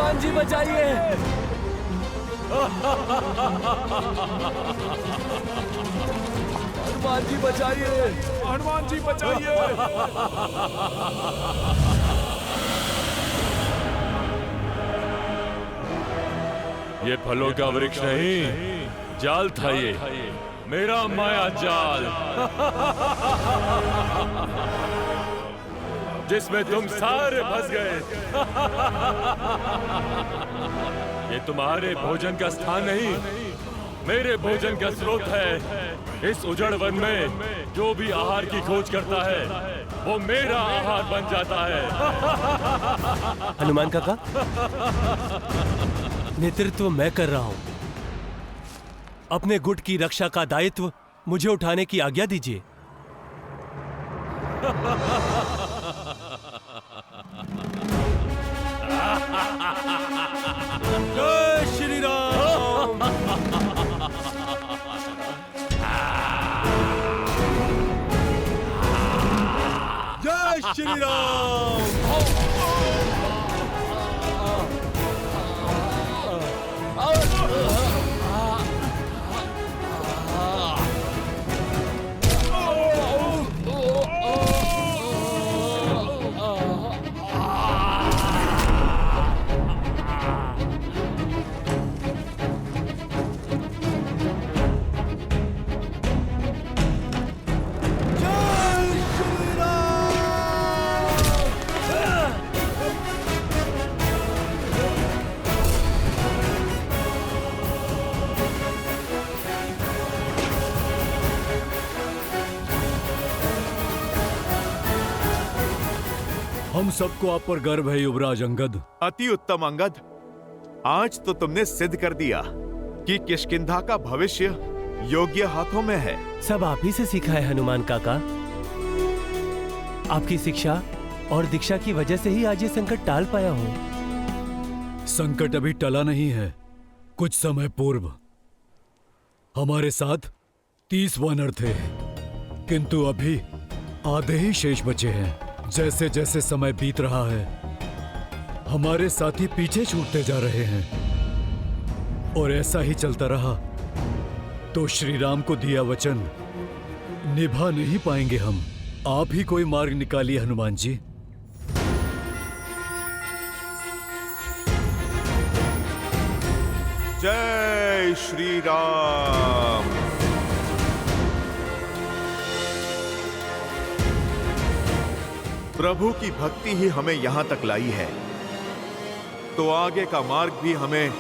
हनुमान जी बचाइए। हनुमान जी बचाइए। हनुमान जी बचाइए। ये फलों का वृक्ष नहीं, जाल था ये, मेरा माया जाल। जिसमें तुम सारे फंस गए। ये तुम्हारे भोजन का स्थान नहीं, मेरे भोजन का स्रोत है। इस उजड़ वन में जो भी आहार की खोज करता है वो मेरा आहार बन जाता है। हनुमान काका, नेतृत्व मैं कर रहा हूं। अपने गुट की रक्षा का दायित्व मुझे उठाने की आज्ञा दीजिए। जय श्री राम। जय श्री राम। हम सबको आप पर गर्व है युवराज अंगद। अति उत्तम अंगद, आज तो तुमने सिद्ध कर दिया कि किष्किंधा का भविष्य योग्य हाथों में है। सब आप ही से सीखा है हनुमान काका। आपकी शिक्षा और दीक्षा की वजह से ही आज ये संकट टाल पाया हूं। संकट अभी टला नहीं है। कुछ समय पूर्व हमारे साथ 30 वानर थे, किंतु अभी आधे ही शेष बचे हैं। जैसे जैसे समय बीत रहा है हमारे साथी पीछे छूटते जा रहे हैं, और ऐसा ही चलता रहा तो श्री राम को दिया वचन निभा नहीं पाएंगे हम। आप ही कोई मार्ग निकालिए हनुमान जी। जय श्री राम। प्रभु की भक्ति ही हमें यहां तक लाई है, तो आगे का मार्ग भी हमें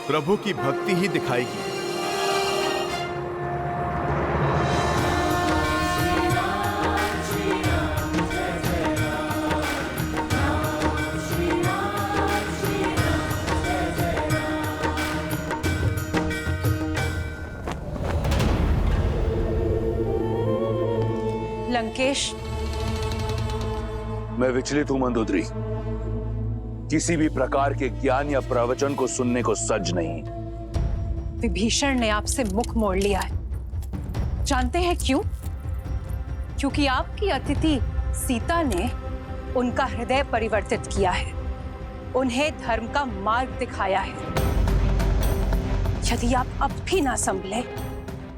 प्रभु की भक्ति ही दिखाएगी। लंकेश, मैं विचलित हूं मंदोदरी। किसी भी प्रकार के ज्ञान या प्रवचन को सुनने को सज नहीं। विभीषण ने आपसे मुख मोड़ लिया है। जानते हैं क्यों? क्योंकि आपकी अतिथि सीता ने उनका हृदय परिवर्तित किया है, उन्हें धर्म का मार्ग दिखाया है। यदि आप अब भी ना संभले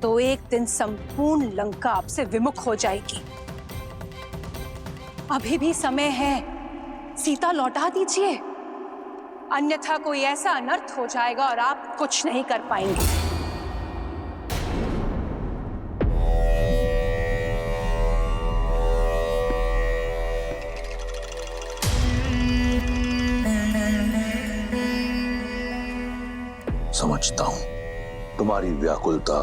तो एक दिन संपूर्ण लंका आपसे विमुख हो जाएगी। अभी भी समय है, सीता लौटा दीजिए, अन्यथा कोई ऐसा अनर्थ हो जाएगा और आप कुछ नहीं कर पाएंगे। समझता हूं तुम्हारी व्याकुलता,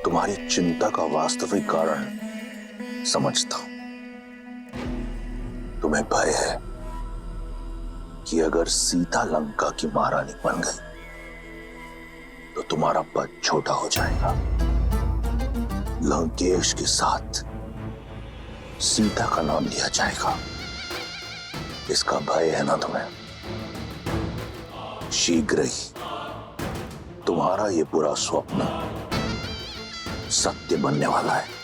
तुम्हारी चिंता का वास्तविक कारण समझता हूं। तुम्हें भय है कि अगर सीता लंका की महारानी बन गई तो तुम्हारा पद छोटा हो जाएगा। लंकेश के साथ सीता का नाम लिया जाएगा, इसका भय है ना तुम्हें? शीघ्र ही तुम्हारा ये बुरा स्वप्न सत्य बनने वाला है।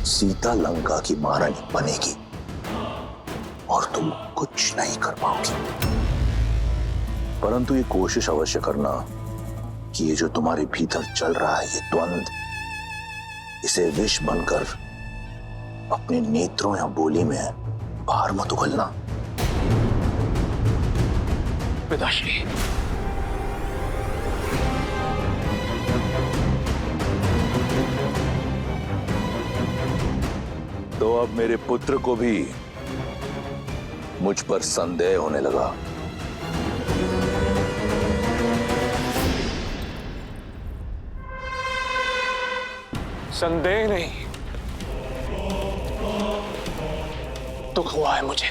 सीता लंका की महारानी बनेगी और तुम कुछ नहीं कर पाओगी। परंतु ये कोशिश अवश्य करना कि ये जो तुम्हारे भीतर चल रहा है, ये द्वंद, इसे विष बनकर अपने नेत्रों या बोली में बाहर मत उगलना। पिताश्री, तो अब मेरे पुत्र को भी मुझ पर संदेह होने लगा। संदेह नहीं, दुख हुआ है मुझे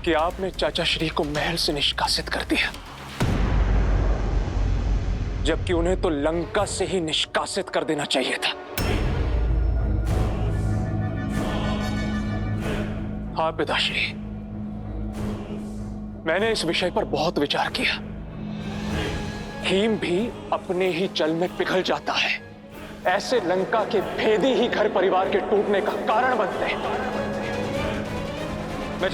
कि आपने चाचा श्री को महल से निष्कासित कर दिया, जबकि उन्हें तो लंका से ही निष्कासित कर देना चाहिए था। हाँ पिताश्री, मैंने इस विषय पर बहुत विचार किया। हिम भी अपने ही जल में पिघल जाता है। ऐसे लंका के भेदी ही घर परिवार के टूटने का कारण बनते हैं। मैं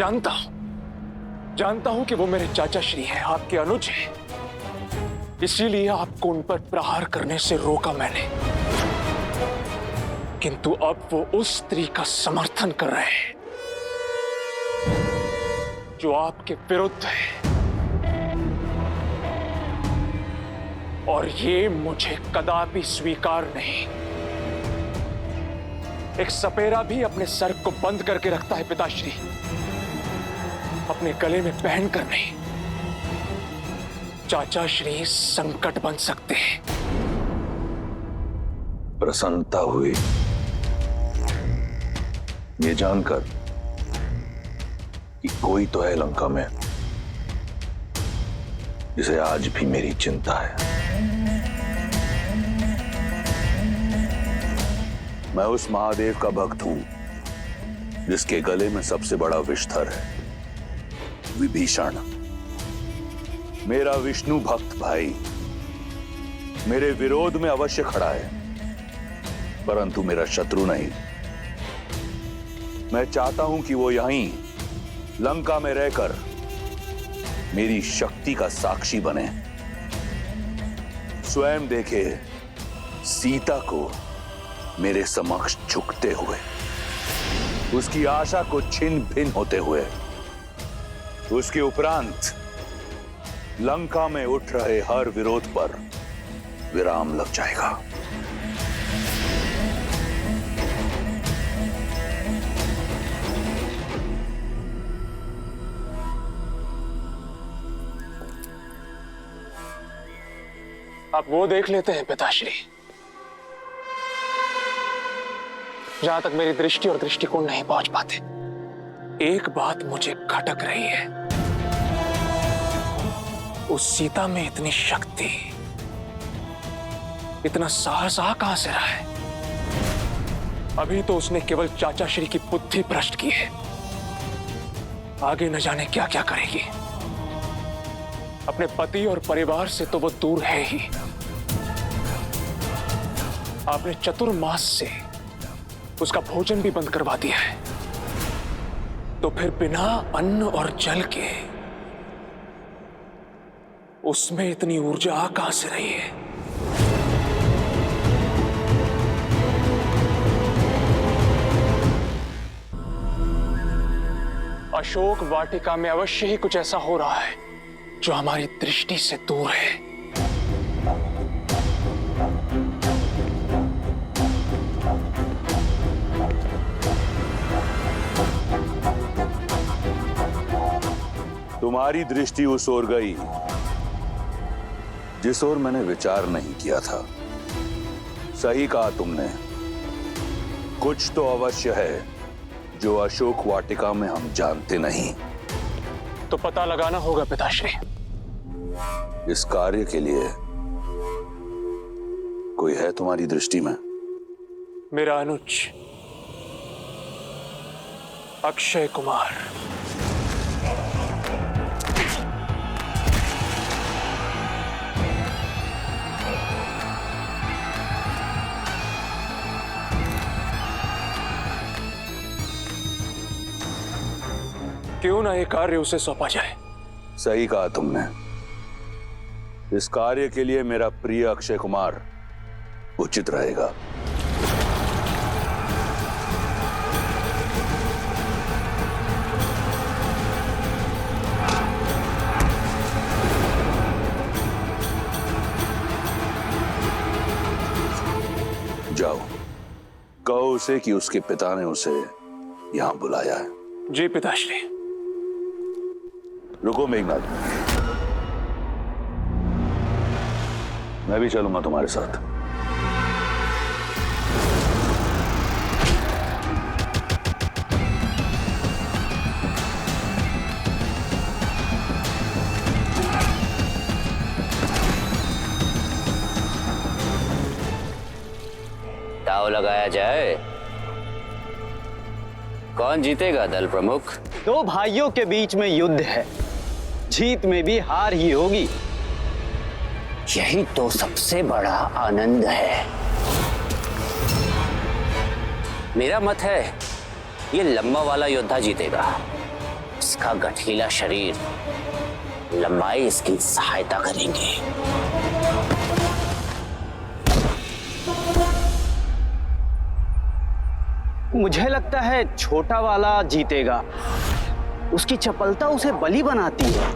जानता हूं कि वो मेरे चाचा श्री हैं, आपके अनुज हैं। इसीलिए आपको उन पर प्रहार करने से रोका मैंने। किंतु अब वो उस स्त्री का समर्थन कर रहे हैं जो आपके विरुद्ध है, और ये मुझे कदापि स्वीकार नहीं। एक सपेरा भी अपने सर को बंद करके रखता है पिताश्री, अपने गले में पहनकर नहीं। चाचा श्री संकट बन सकते हैं। प्रसन्नता हुई ये जानकर कि कोई तो है लंका में जिसे आज भी मेरी चिंता है। मैं उस महादेव का भक्त हूं जिसके गले में सबसे बड़ा विषधर है, विभीषण। मेरा विष्णु भक्त भाई मेरे विरोध में अवश्य खड़ा है, परंतु मेरा शत्रु नहीं। मैं चाहता हूं कि वो यहीं लंका में रहकर मेरी शक्ति का साक्षी बने, स्वयं देखे सीता को मेरे समक्ष झुकते हुए, उसकी आशा को छिन्न भिन्न होते हुए। उसके उपरांत लंका में उठ रहे हर विरोध पर विराम लग जाएगा। आप वो देख लेते हैं पिताश्री जहां तक मेरी दृष्टि और दृष्टिकोण नहीं पहुंच पाते। एक बात मुझे खटक रही है, उस सीता में इतनी शक्ति, इतना साहस कहां से रहा है? अभी तो उसने केवल चाचा श्री की बुद्धि भ्रष्ट की है, आगे न जाने क्या क्या करेगी। अपने पति और परिवार से तो वो दूर है ही, आपने चतुर्मास से उसका भोजन भी बंद करवा दिया है। तो फिर बिना अन्न और जल के उसमें इतनी ऊर्जा कहां से रही है? अशोक वाटिका में अवश्य ही कुछ ऐसा हो रहा है जो हमारी दृष्टि से दूर है। तुम्हारी दृष्टि उस ओर गई जिस ओर मैंने विचार नहीं किया था। सही कहा तुमने, कुछ तो अवश्य है जो अशोक वाटिका में हम जानते नहीं। तो पता लगाना होगा पिताश्री। इस कार्य के लिए कोई है तुम्हारी दृष्टि में? मेरा अनुज अक्षय कुमार। क्यों ना ये कार्य उसे सौंपा जाए? सही कहा तुमने। इस कार्य के लिए मेरा प्रिय अक्षय कुमार उचित रहेगा। जाओ, कहो उसे कि उसके पिता ने उसे यहां बुलाया है। जी पिताश्री। रुको मेघनाथ, मैं भी चलूंगा तुम्हारे साथ। दांव लगाया जाए, कौन जीतेगा दल प्रमुख? दो भाइयों के बीच में युद्ध है, जीत में भी हार ही होगी। यही तो सबसे बड़ा आनंद है। मेरा मत है ये लंबा वाला योद्धा जीतेगा। इसका गठीला शरीर, लंबाई इसकी सहायता करेंगे। मुझे लगता है छोटा वाला जीतेगा। उसकी चपलता उसे बली बनाती है।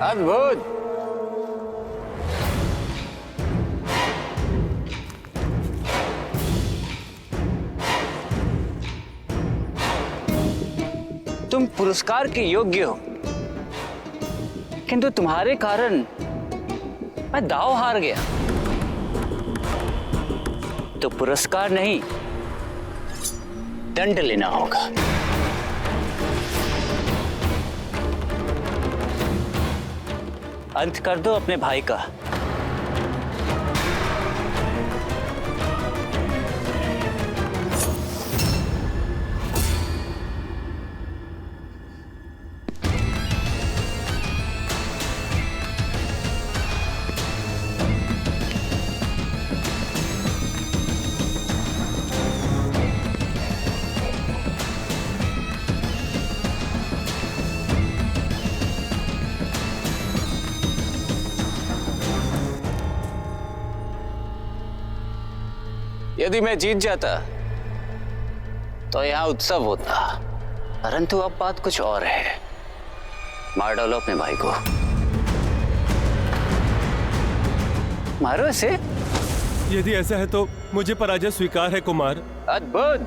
अद्भुत। तुम पुरस्कार के योग्य हो, किंतु तुम्हारे कारण मैं दांव हार गया। तो पुरस्कार नहीं, दंड लेना होगा। अंत कर दो अपने भाई का। यदि मैं जीत जाता तो यहां उत्सव होता, परंतु अब बात कुछ और है। मार डालो अपने भाई को। मारो इसे। यदि ऐसा है तो मुझे पराजय स्वीकार है कुमार। अद्भुत।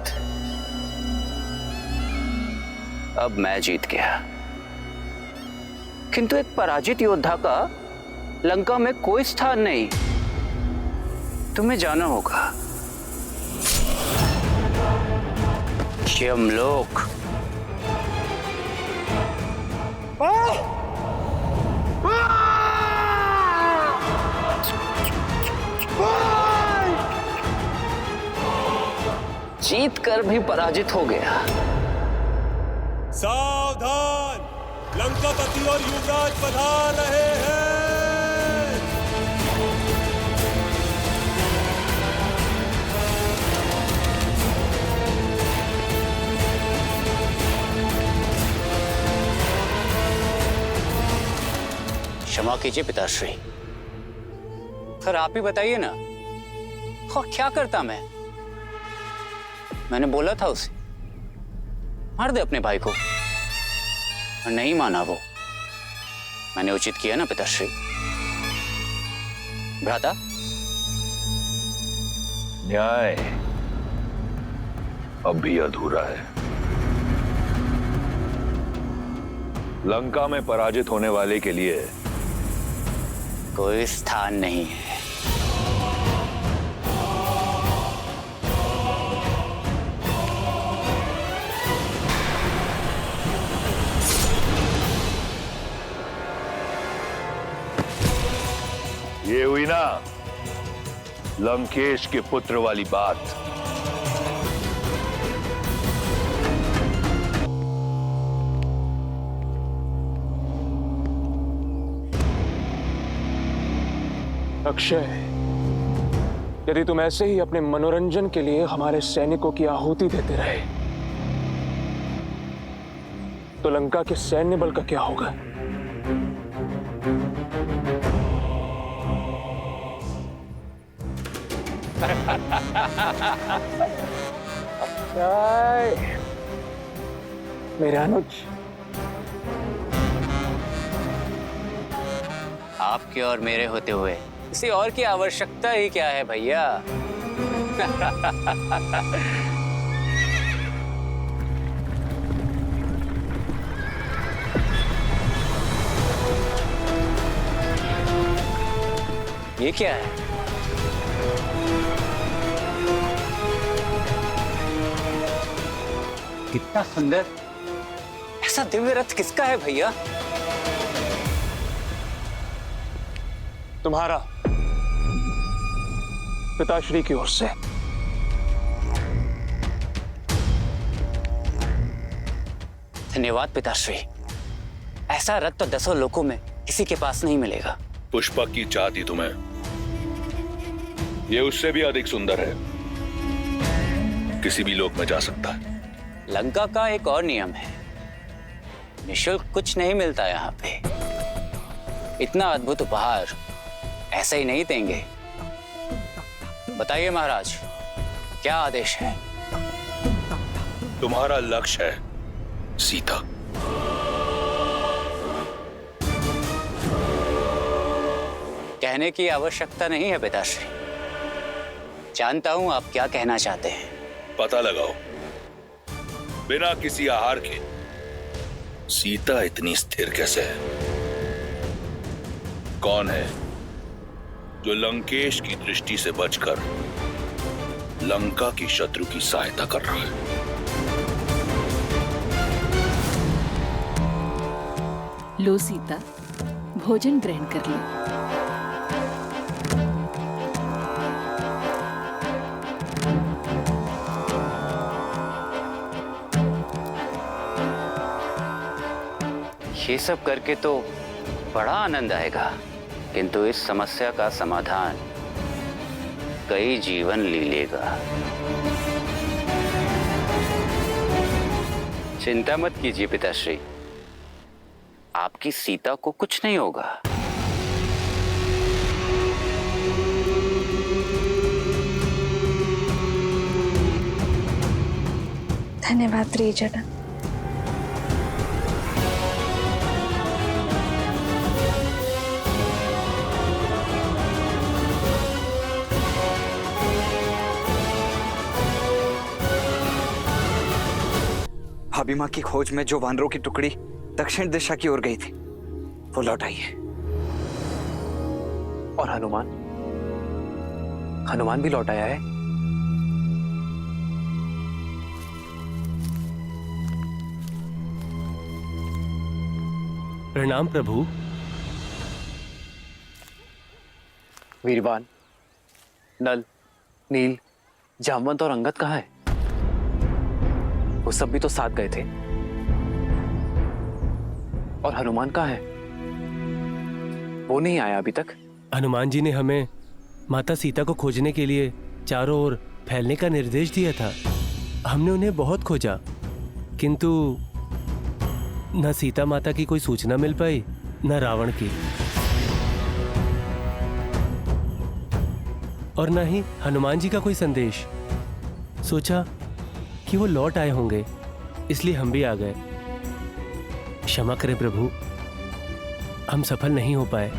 अब मैं जीत गया, किंतु एक पराजित योद्धा का लंका में कोई स्थान नहीं। तुम्हें जाना होगा। यमलोक। जीत कर भी पराजित हो गया। सावधान, लंकापति और युवराज पधार रहे हैं। क्षमा कीजिए पिताश्री, फिर आप ही बताइए ना, और क्या करता मैंने बोला था उसे मार दे अपने भाई को, और नहीं माना वो। मैंने उचित किया ना पिताश्री? भ्राता, न्याय अब भी अधूरा है। लंका में पराजित होने वाले के लिए कोई स्थान नहीं है। ये हुई ना लंकेश के पुत्र वाली बात। अक्षय, यदि तुम ऐसे ही अपने मनोरंजन के लिए हमारे सैनिकों की आहुति देते रहे तो लंका के सैन्य बल का क्या होगा? अक्षय, मेरे अनुज, आपके और मेरे होते हुए किसी और की आवश्यकता ही क्या है भैया? ये क्या है? कितना सुंदर! ऐसा दिव्य रथ किसका है भैया? तुम्हारा, पिताश्री की ओर से। धन्यवाद पिताश्री। ऐसा रथ तो 10 लोकों में किसी के पास नहीं मिलेगा। पुष्पक की चाहती तुम्हें, ये उससे भी अधिक सुंदर है, किसी भी लोक में जा सकता है। लंका का एक और नियम है, निःशुल्क कुछ नहीं मिलता यहाँ पे। इतना अद्भुत उपहार ऐसे ही नहीं देंगे। बताइए महाराज, क्या आदेश है? तुम्हारा लक्ष्य है सीता। कहने की आवश्यकता नहीं है पिताश्री, जानता हूं आप क्या कहना चाहते हैं। पता लगाओ, बिना किसी आहार के सीता इतनी स्थिर कैसे है? कौन है जो लंकेश की दृष्टि से बचकर लंका की शत्रु की सहायता कर रहा है? लो सीता, भोजन ग्रहण कर लो। ये सब करके तो बड़ा आनंद आएगा, किंतु इस समस्या का समाधान कई जीवन ले लेगा। चिंता मत कीजिए पिताश्री, आपकी सीता को कुछ नहीं होगा। धन्यवाद त्रिजटा। भाभी माँ की खोज में जो वानरों की टुकड़ी दक्षिण दिशा की ओर गई थी, वो लौट आई है। और हनुमान, हनुमान भी लौट आया है। प्रणाम प्रभु। वीरवान, नल, नील, जामवंत और अंगद कहाँ है? वो सब भी तो साथ गए थे। और हनुमान कहाँ है? वो नहीं आया अभी तक। हनुमान जी ने हमें माता सीता को खोजने के लिए चारों ओर फैलने का निर्देश दिया था। हमने उन्हें बहुत खोजा, किंतु न सीता माता की कोई सूचना मिल पाई, न रावण की, और न ही हनुमान जी का कोई संदेश। सोचा कि वो लौट आए होंगे, इसलिए हम भी आ गए। क्षमा करें प्रभु, हम सफल नहीं हो पाए।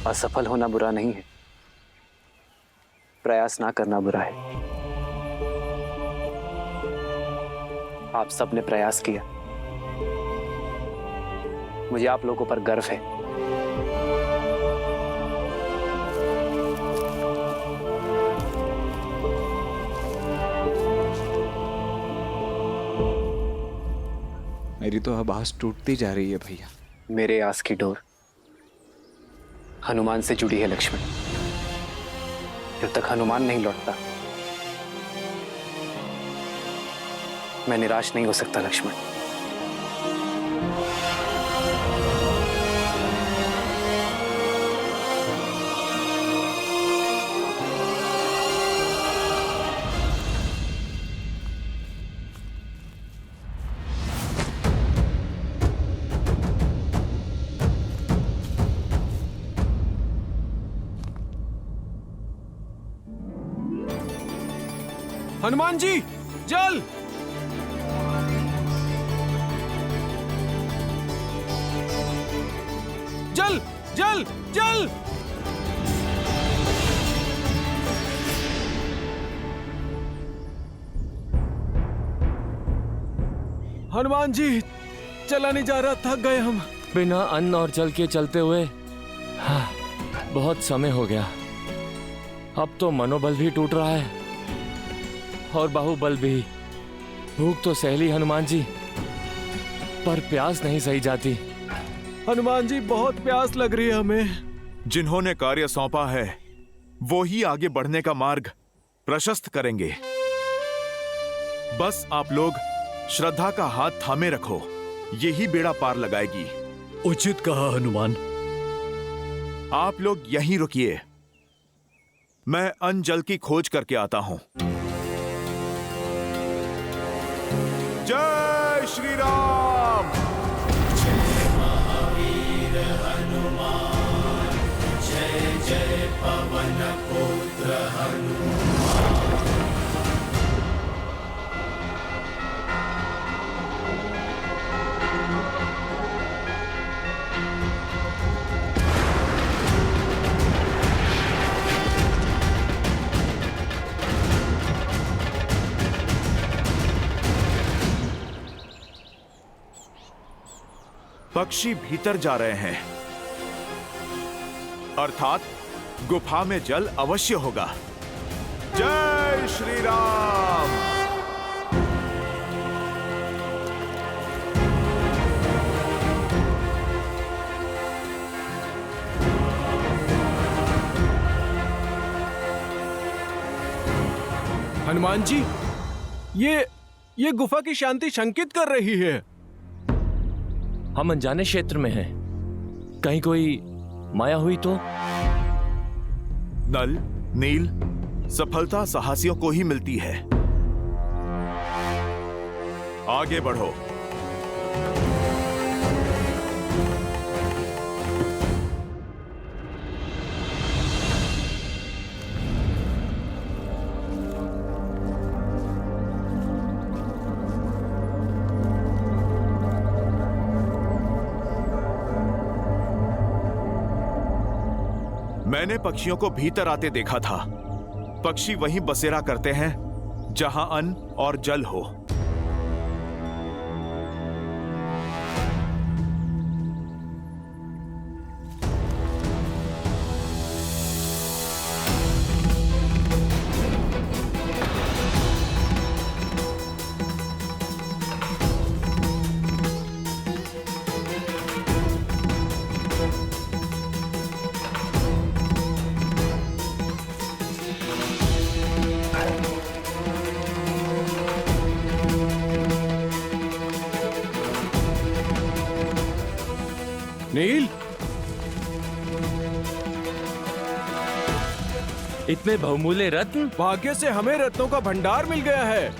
असफल होना बुरा नहीं है, प्रयास ना करना बुरा है। आप सबने प्रयास किया, मुझे आप लोगों पर गर्व है। मेरी तो अब आस टूटती जा रही है भैया। मेरे आस की डोर हनुमान से जुड़ी है लक्ष्मण। जब तक हनुमान नहीं लौटता, मैं निराश नहीं हो सकता लक्ष्मण। हनुमान जी, जल! जल! जल! जल! हनुमान जी, चला नहीं जा रहा, थक गए हम। बिना अन्न और जल के चलते हुए बहुत समय हो गया। अब तो मनोबल भी टूट रहा है और बाहुबल भी। भूख तो सह ली हनुमान जी, पर प्यास नहीं सही जाती। हनुमान जी, बहुत प्यास लग रही है हमें। जिन्होंने कार्य सौंपा है वो ही आगे बढ़ने का मार्ग प्रशस्त करेंगे। बस आप लोग श्रद्धा का हाथ थामे रखो, यही बेड़ा पार लगाएगी। उचित कहा हनुमान। आप लोग यहीं रुकिए, मैं अन्न जल की खोज करके आता हूं। जय श्री राम। जय महावीर हनुमान, जय जय पवन पुत्र हनुमान। पक्षी भीतर जा रहे हैं, अर्थात गुफा में जल अवश्य होगा। जय श्री राम। हनुमान जी, ये गुफा की शांति शंकित कर रही है। हम अनजाने क्षेत्र में हैं, कहीं कोई माया हुई तो? नल, नील, सफलता साहसियों को ही मिलती है। आगे बढ़ो। मैंने पक्षियों को भीतर आते देखा था। पक्षी वहीं बसेरा करते हैं जहां अन्न और जल हो। नील, इतने बहुमूल्य रत्न? भाग्य से हमें रत्नों का भंडार मिल गया है।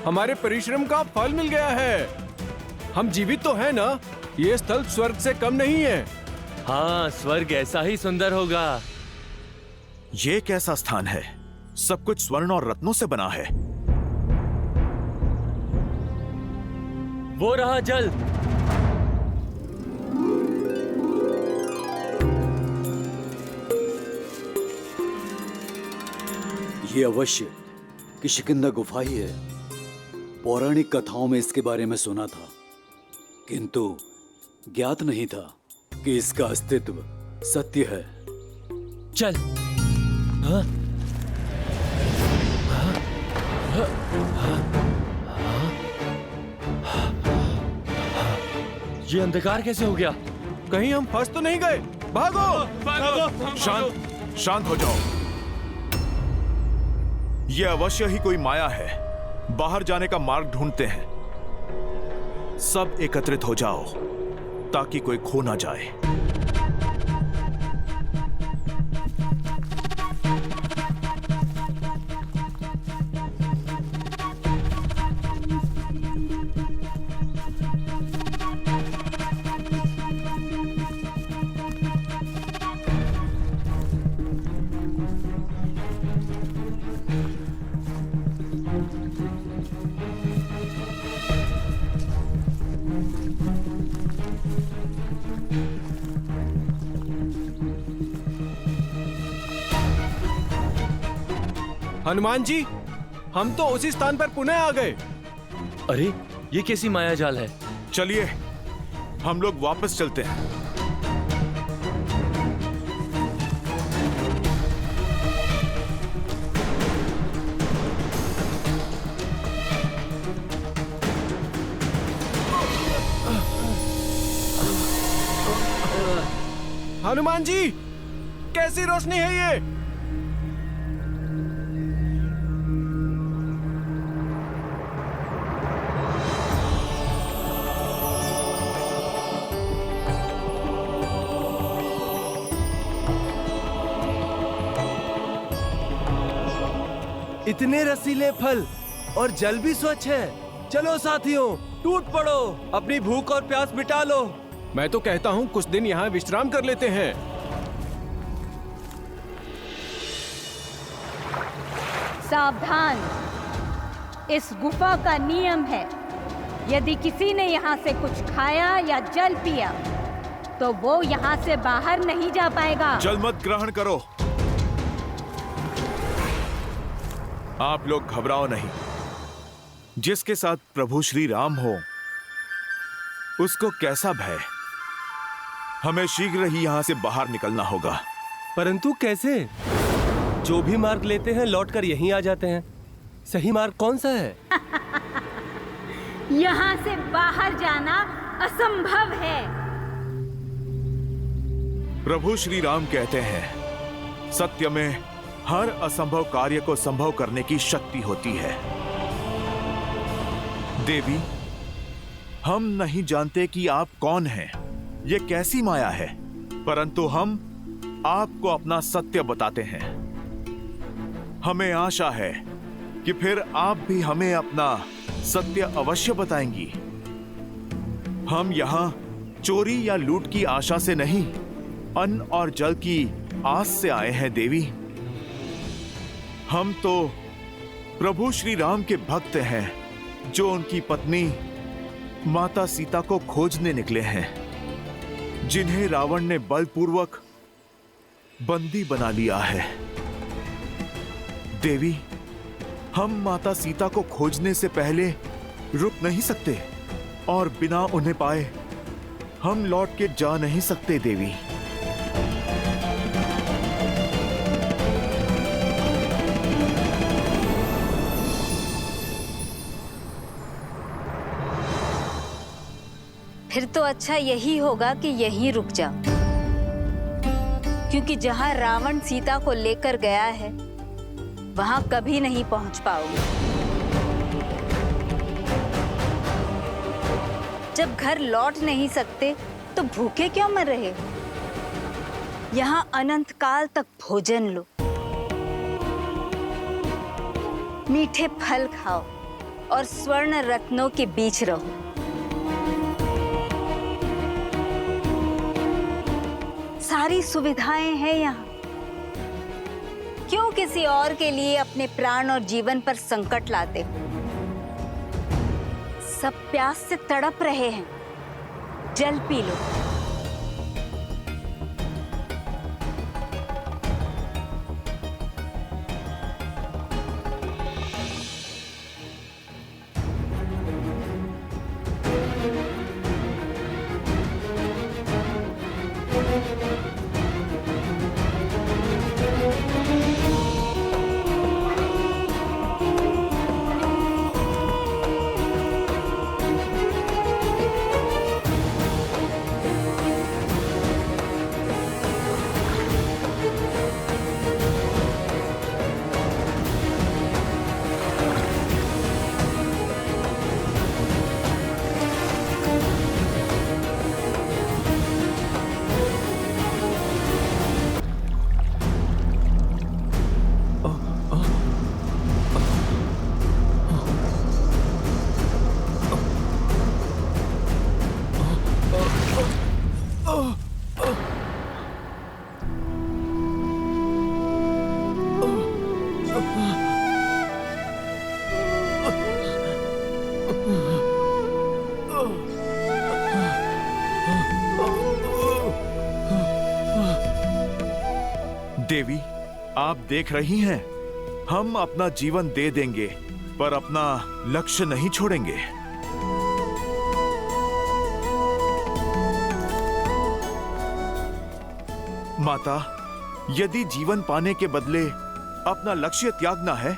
हमारे परिश्रम का फल मिल गया है। हम जीवित तो हैं ना? ये स्थल स्वर्ग से कम नहीं है। हाँ, स्वर्ग ऐसा ही सुंदर होगा। ये कैसा स्थान है? सब कुछ स्वर्ण और रत्नों से बना है। वो रहा जल। ये अवश्य किष्किंधा गुफा ही है। पौराणिक कथाओं में इसके बारे में सुना था, किंतु ज्ञात नहीं था कि इसका अस्तित्व सत्य है। चल। हाँ? ये अंधकार कैसे हो गया? कहीं हम फंस तो नहीं गए? भागो! भागो! शांत, शांत हो जाओ। यह अवश्य ही कोई माया है। बाहर जाने का मार्ग ढूंढते हैं। सब एकत्रित हो जाओ ताकि कोई खो ना जाए। हनुमान जी, हम तो उसी स्थान पर पुनः आ गए। अरे ये कैसी माया जाल है? चलिए हम लोग वापस चलते हैं। हनुमान जी, कैसी रोशनी है ये? इतने रसीले फल और जल भी स्वच्छ है। चलो साथियों, टूट पड़ो, अपनी भूख और प्यास मिटा लो। मैं तो कहता हूँ कुछ दिन यहाँ विश्राम कर लेते हैं। सावधान, इस गुफा का नियम है, यदि किसी ने यहाँ से कुछ खाया या जल पिया तो वो यहाँ से बाहर नहीं जा पाएगा। जल मत ग्रहण करो। आप लोग घबराओ नहीं। जिसके साथ प्रभु श्री राम हो उसको कैसा भय। हमें शीघ्र ही यहां से बाहर निकलना होगा। परंतु कैसे? जो भी मार्ग लेते हैं लौटकर यहीं आ जाते हैं। सही मार्ग कौन सा है? यहाँ से बाहर जाना असंभव है। प्रभु श्री राम कहते हैं सत्य में हर असंभव कार्य को संभव करने की शक्ति होती है। देवी, हम नहीं जानते कि आप कौन हैं, ये कैसी माया है, परंतु हम आपको अपना सत्य बताते हैं। हमें आशा है कि फिर आप भी हमें अपना सत्य अवश्य बताएंगी। हम यहाँ चोरी या लूट की आशा से नहीं, अन्न और जल की आस से आए हैं देवी। हम तो प्रभु श्री राम के भक्त हैं, जो उनकी पत्नी माता सीता को खोजने निकले हैं, जिन्हें रावण ने बलपूर्वक बंदी बना लिया है। देवी, हम माता सीता को खोजने से पहले रुक नहीं सकते और बिना उन्हें पाए हम लौट के जा नहीं सकते देवी। फिर तो अच्छा यही होगा कि यहीं रुक जाओ, क्योंकि जहां रावण सीता को लेकर गया है वहां कभी नहीं पहुंच पाओगे। जब घर लौट नहीं सकते तो भूखे क्यों मर रहे हो? यहां अनंत काल तक भोजन लो, मीठे फल खाओ और स्वर्ण रत्नों के बीच रहो। सारी सुविधाएं हैं यहाँ। क्यों किसी और के लिए अपने प्राण और जीवन पर संकट लाते हो? सब प्यास से तड़प रहे हैं, जल पी लो। देवी, आप देख रही हैं हम अपना जीवन दे देंगे पर अपना लक्ष्य नहीं छोड़ेंगे। माता, यदि जीवन पाने के बदले अपना लक्ष्य त्यागना है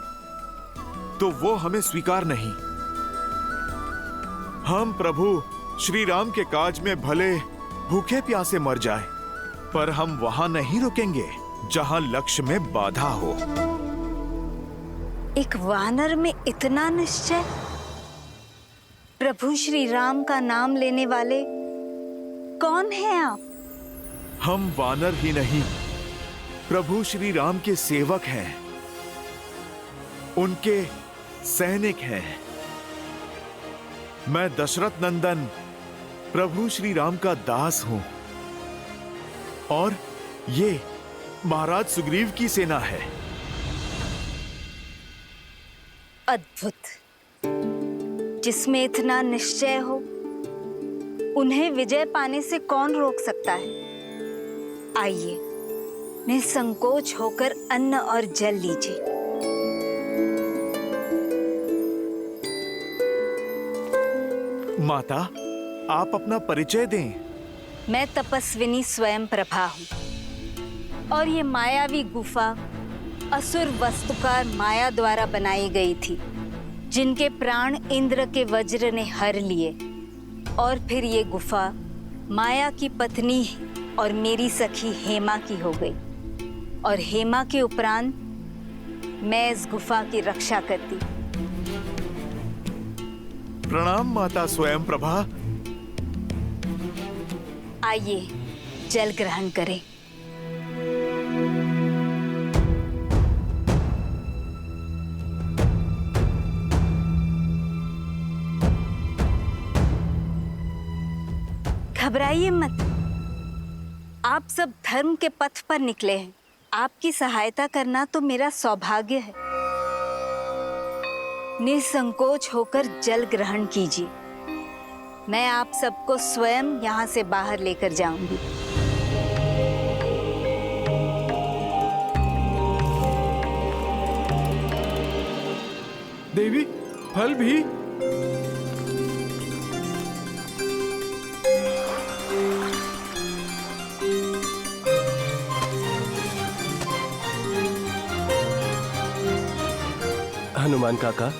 तो वो हमें स्वीकार नहीं। हम प्रभु श्री राम के काज में भले भूखे प्यासे मर जाए, पर हम वहां नहीं रुकेंगे जहां लक्ष्य में बाधा हो। एक वानर में इतना निश्चय? प्रभु श्री राम का नाम लेने वाले कौन हैं आप? हम वानर ही नहीं, प्रभु श्री राम के सेवक हैं, उनके सैनिक हैं। मैं दशरथ नंदन प्रभु श्री राम का दास हूं और ये महाराज सुग्रीव की सेना है। अद्भुत। जिसमें इतना निश्चय हो, उन्हें विजय पाने से कौन रोक सकता है? आइए, निसंकोच होकर अन्न और जल लीजिए। माता, आप अपना परिचय दें। मैं तपस्विनी स्वयं प्रभा हूँ और ये मायावी गुफा असुर वस्तुकार माया द्वारा बनाई गई थी, जिनके प्राण इंद्र के वज्र ने हर लिए। और फिर ये गुफा माया की पत्नी और मेरी सखी हेमा की हो गई, और हेमा के उपरांत मैं इस गुफा की रक्षा करती। प्रणाम माता स्वयं प्रभा। आइए, जल ग्रहण करें। घबराइए मत, आप सब धर्म के पथ पर निकले हैं। आपकी सहायता करना तो मेरा सौभाग्य है। निसंकोच होकर जल ग्रहण कीजिए। मैं आप सबको स्वयं यहाँ से बाहर लेकर जाऊंगी। देवी, फल भी? हनुमान काका,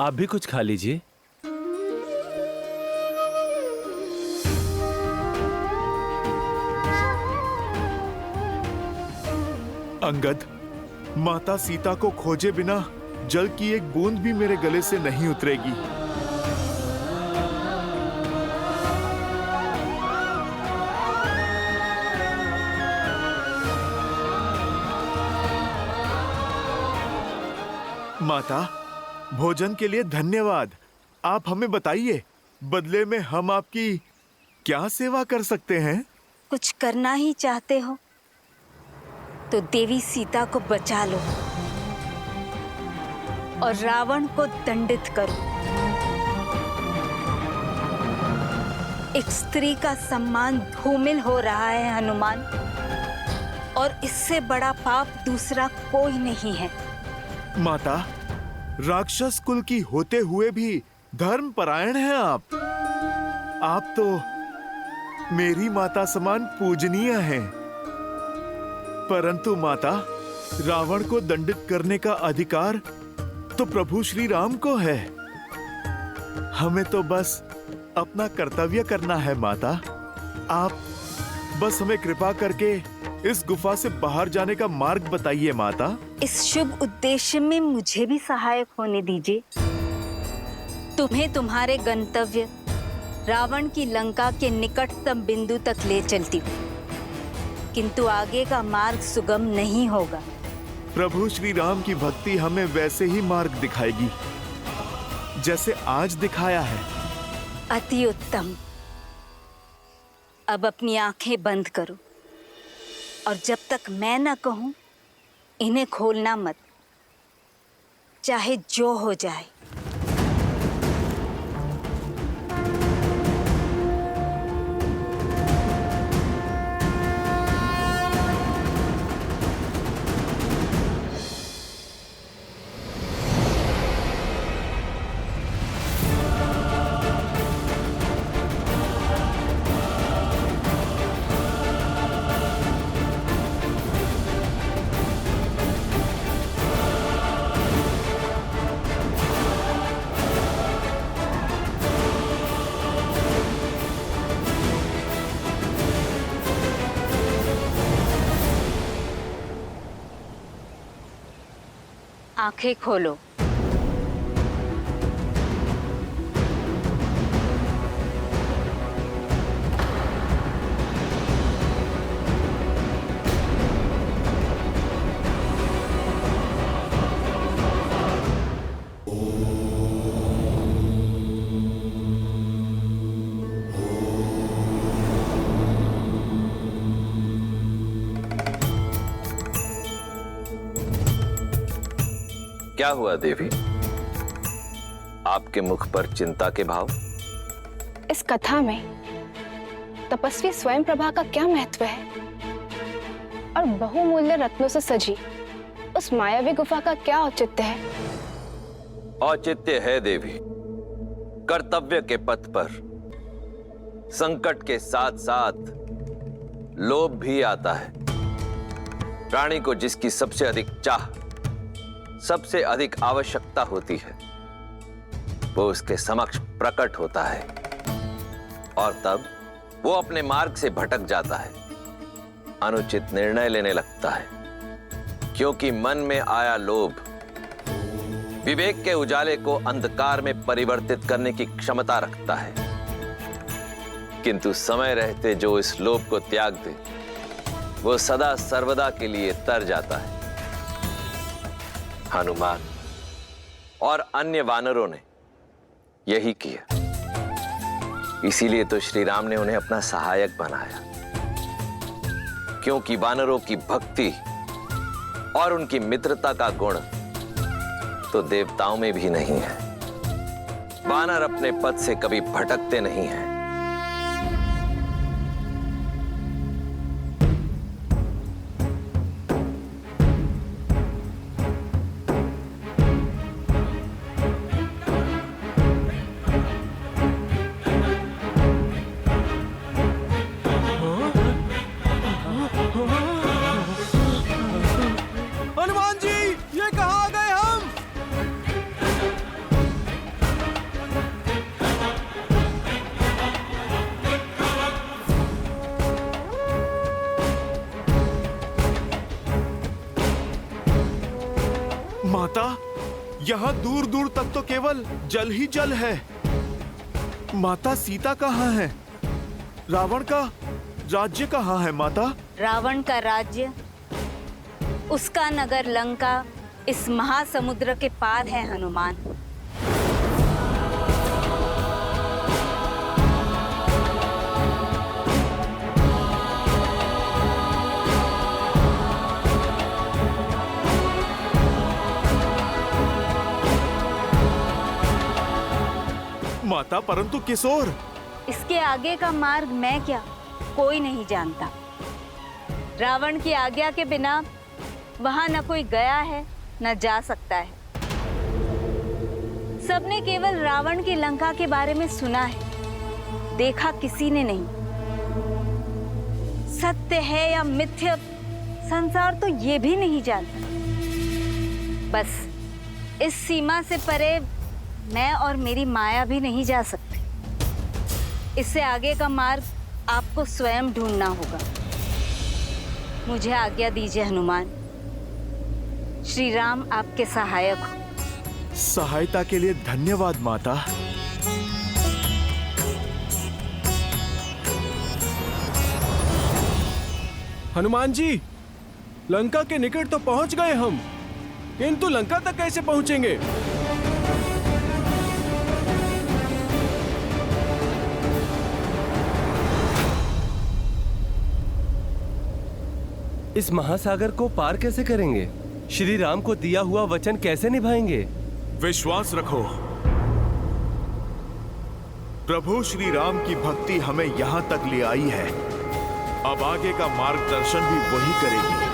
आप भी कुछ खा लीजिए। अंगद, माता सीता को खोजे बिना जल की एक बूंद भी मेरे गले से नहीं उतरेगी। माता, भोजन के लिए धन्यवाद। आप हमें बताइए, बदले में हम आपकी क्या सेवा कर सकते हैं? कुछ करना ही चाहते हो तो देवी सीता को बचा लो और रावण को दंडित करो। एक स्त्री का सम्मान धूमिल हो रहा है हनुमान, और इससे बड़ा पाप दूसरा कोई नहीं है। माता, राक्षस कुल की होते हुए भी धर्मपरायण हैं आप। आप तो मेरी माता समान पूजनीय हैं। परंतु माता, रावण को दंडित करने का अधिकार तो प्रभु श्री राम को है। हमें तो बस अपना कर्तव्य करना है माता। आप बस हमें कृपा करके इस गुफा से बाहर जाने का मार्ग बताइए माता। इस शुभ उद्देश्य में मुझे भी सहायक होने दीजिए। तुम्हें तुम्हारे गंतव्य रावण की लंका के निकटतम बिंदु तक ले चलती हूँ, किंतु आगे का मार्ग सुगम नहीं होगा। प्रभु श्री राम की भक्ति हमें वैसे ही मार्ग दिखाएगी जैसे आज दिखाया है। अति उत्तम। अब अपनी आंखें बंद करो और जब तक मैं न कहूं, इन्हें खोलना मत, चाहे जो हो जाए। आंखें खोलो। क्या हुआ देवी? आपके मुख पर चिंता के भाव? इस कथा में तपस्वी स्वयं प्रभा का क्या महत्व है और बहुमूल्य रत्नों से सजी उस मायावी गुफा का क्या औचित्य है? औचित्य है देवी, कर्तव्य के पथ पर संकट के साथ साथ लोभ भी आता है। प्राणी को जिसकी सबसे अधिक चाह, सबसे अधिक आवश्यकता होती है, वो उसके समक्ष प्रकट होता है और तब वो अपने मार्ग से भटक जाता है, अनुचित निर्णय लेने लगता है, क्योंकि मन में आया लोभ विवेक के उजाले को अंधकार में परिवर्तित करने की क्षमता रखता है। किंतु समय रहते जो इस लोभ को त्याग दे, वो सदा सर्वदा के लिए तर जाता है। हनुमान और अन्य वानरों ने यही किया, इसीलिए तो श्री राम ने उन्हें अपना सहायक बनाया, क्योंकि वानरों की भक्ति और उनकी मित्रता का गुण तो देवताओं में भी नहीं है। वानर अपने पथ से कभी भटकते नहीं हैं। हनुमान जी, ये कहाँ आ गए हम? माता, यहाँ दूर दूर तक तो केवल जल ही जल है। माता, सीता कहाँ है? रावण का राज्य कहाँ है माता? रावण का राज्य, उसका नगर लंका इस महासमुद्र के पार है हनुमान। माता, परंतु किस ओर? इसके आगे का मार्ग मैं क्या, कोई नहीं जानता। रावण की आज्ञा के बिना वहां न कोई गया है न जा सकता है। सबने केवल रावण की लंका के बारे में सुना है, देखा किसी ने नहीं। सत्य है या मिथ्या, संसार तो ये भी नहीं जानता। बस इस सीमा से परे मैं और मेरी माया भी नहीं जा सकते। इससे आगे का मार्ग आपको स्वयं ढूंढना होगा। मुझे आज्ञा दीजिए हनुमान। श्री राम आपके सहायक हो। सहायता के लिए धन्यवाद माता। हनुमान जी, लंका के निकट तो पहुंच गए हम, किंतु लंका तक कैसे पहुंचेंगे? इस महासागर को पार कैसे करेंगे? श्री राम को दिया हुआ वचन कैसे निभाएंगे? विश्वास रखो, प्रभु श्री राम की भक्ति हमें यहाँ तक ले आई है। अब आगे का मार्गदर्शन भी वही करेगी।